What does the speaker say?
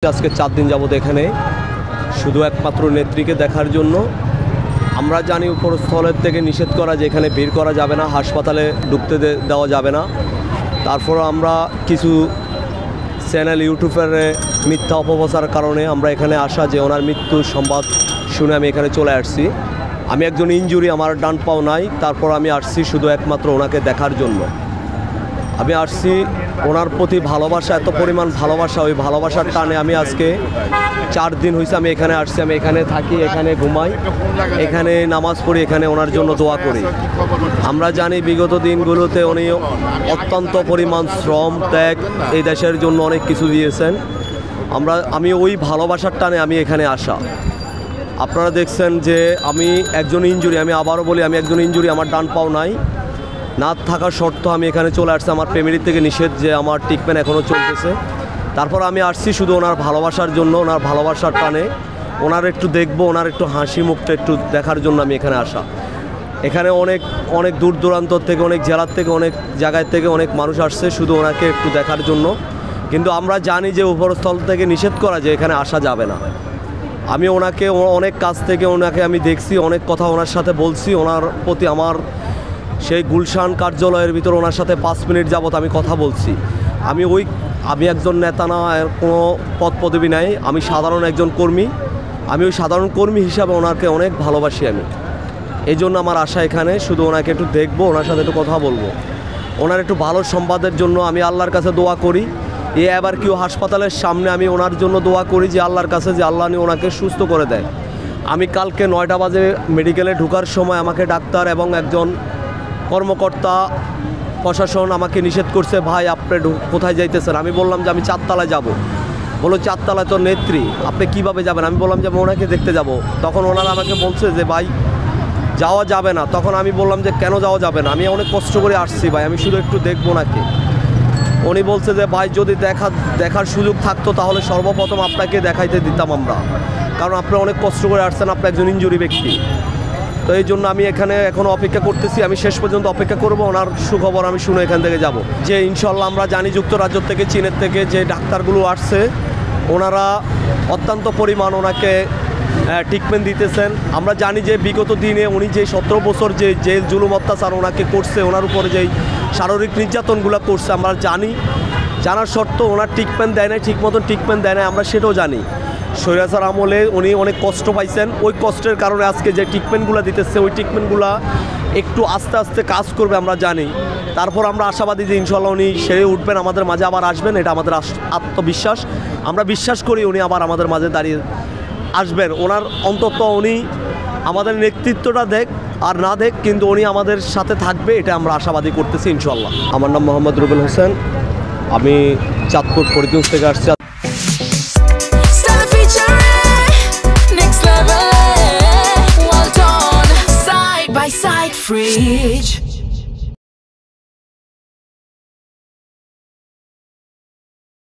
আজকে 4 দিন যাবত এখানে শুধু একমাত্র নেত্রীকে দেখার জন্য। আমরা জানি উপরস্থলের থেকে নিষেধ করা যে এখানে ভিড় করা যাবে না, হাসপাতালে ঢুকতে দেওয়া যাবে না। তারপর আমরা কিছু চ্যানেল ইউটিউবের মিথ্যা অপপ্রচার কারণে আমরা এখানে আসা যে ওনার মৃত্যুর সংবাদ শুনে আমি এখানে চলে আসছি। আমি একজন ইনজুরি, আমার ডান পাও নাই, তারপর আমি আসছি শুধু একমাত্র ওনাকে দেখার জন্য। আমি আসছি ওনার প্রতি ভালোবাসা, এত পরিমাণ ভালোবাসা, ওই ভালোবাসার টানে আমি আজকে 4 দিন হয়েছে আমি এখানে আসছি। আমি এখানে থাকি, এখানে ঘুমাই, এখানে নামাজ পড়ি, এখানে ওনার জন্য দোয়া করি। আমরা জানি বিগত দিনগুলোতে উনি অত্যন্ত পরিমাণ শ্রম ত্যাগ এই দেশের জন্য অনেক কিছু দিয়েছেন। আমি ওই ভালোবাসার টানে আমি এখানে আসা। আপনারা দেখছেন যে আমি একজন ইনজুরি, আমি আবারও বলি আমি একজন ইনজুরি, আমার ডান পাও নাই, না থাকার শর্ত আমি এখানে চলে আসছি। আমার ফ্যামিলির থেকে নিষেধ যে আমার ট্রিটমেন্ট এখনও চলতেছে। তারপর আমি আসছি শুধু ওনার ভালোবাসার জন্য, ওনার ভালোবাসার টানে ওনার একটু দেখবো, ওনার একটু হাসি মুখটা একটু দেখার জন্য আমি এখানে আসা। এখানে অনেক দূর দূরান্তর থেকে, অনেক জেলার থেকে, অনেক জায়গায় থেকে অনেক মানুষ আসছে শুধু ওনাকে একটু দেখার জন্য। কিন্তু আমরা জানি যে উপরস্থল থেকে নিষেধ করা যে এখানে আসা যাবে না। আমি ওনাকে অনেক কাছ থেকে ওনাকে আমি দেখছি, অনেক কথা ওনার সাথে বলছি। ওনার প্রতি আমার সেই গুলশান কার্যালয়ের ভিতর ওনার সাথে 5 মিনিট যাবত আমি কথা বলছি। আমি একজন নেতা না, কোনো পদ পদবি নাই, আমি সাধারণ একজন কর্মী। আমি ওই সাধারণ কর্মী হিসাবে ওনাকে অনেক ভালোবাসি। আমি এই জন্য আমার আশা এখানে শুধু ওনাকে একটু দেখবো, ওনার সাথে একটু কথা বলবো, ওনার একটু ভালো সংবাদের জন্য আমি আল্লাহর কাছে দোয়া করি। এবার কেউ হাসপাতালের সামনে আমি ওনার জন্য দোয়া করি যে আল্লাহর কাছে যে আল্লাহ নিয়ে ওনাকে সুস্থ করে দেয়। আমি কালকে 9টা বাজে মেডিকেলে ঢোকার সময় আমাকে ডাক্তার এবং একজন কর্মকর্তা প্রশাসন আমাকে নিষেধ করছে, ভাই আপনি কোথায় যাইতেছেন? আমি বললাম যে আমি 4 তলায় যাব। বললো 4 তলায় তো নেত্রী, আপনি কিভাবে যাবেন? আমি বললাম যে আমি ওনাকে দেখতে যাব। তখন ওনারা আমাকে বলছে যে ভাই যাওয়া যাবে না। তখন আমি বললাম যে কেন যাওয়া যাবে না? আমি অনেক কষ্ট করে আসছি ভাই, আমি শুধু একটু দেখবো ওনাকে। উনি বলছে যে ভাই যদি দেখার সুযোগ থাকতো তাহলে সর্বপ্রথম আপনাকে দেখাইতে দিতাম আমরা, কারণ আপনি অনেক কষ্ট করে আসছেন, আপনি একজন ইনজুরি ব্যক্তি। তো এই জন্য আমি এখানে এখনও অপেক্ষা করতেছি। আমি শেষ পর্যন্ত অপেক্ষা করব, ওনার সুখবর আমি শুনে এখান থেকে যাব। যে ইনশাল্লাহ আমরা জানি যুক্তরাজ্য থেকে, চীনের থেকে যে ডাক্তারগুলো আসছে ওনারা অত্যন্ত পরিমাণ ওনাকে ট্রিটমেন্ট দিতেছেন। আমরা জানি যে বিগত দিনে উনি যে 17 বছর যে জেল জুলুম অত্যাচার ওনাকে করছে, ওনার উপরে যেই শারীরিক নির্যাতনগুলো করছে আমরা জানার সত্ত্বেও ওনার ট্রিটমেন্ট দেয় নাই, ঠিক মতন ট্রিটমেন্ট দেয় নাই, আমরা সেটাও জানি। স্বৈরাচার আমলে উনি অনেক কষ্ট পাইছেন। ওই কষ্টের কারণে আজকে যে ট্রিটমেন্টগুলো দিতেছে ওই ট্রিটমেন্টগুলো একটু আস্তে আস্তে কাজ করবে আমরা জানি। তারপর আমরা আশাবাদী যে ইনশাল্লাহ উনি সেরে উঠবেন, আমাদের মাঝে আবার আসবেন, এটা আমাদের আত্মবিশ্বাস। আমরা বিশ্বাস করি উনি আবার আমাদের মাঝে দাঁড়িয়ে আসবেন। ওনার অন্তত উনি আমাদের নেতৃত্বটা দেখ আর না দেখ, কিন্তু উনি আমাদের সাথে থাকবে, এটা আমরা আশাবাদী করতেছি ইনশাল্লাহ। আমার নাম মোহাম্মদ রুবেল হোসেন, আমি চাঁদপুর ফরিদগঞ্জ থেকে আসছি। Side by side fridge.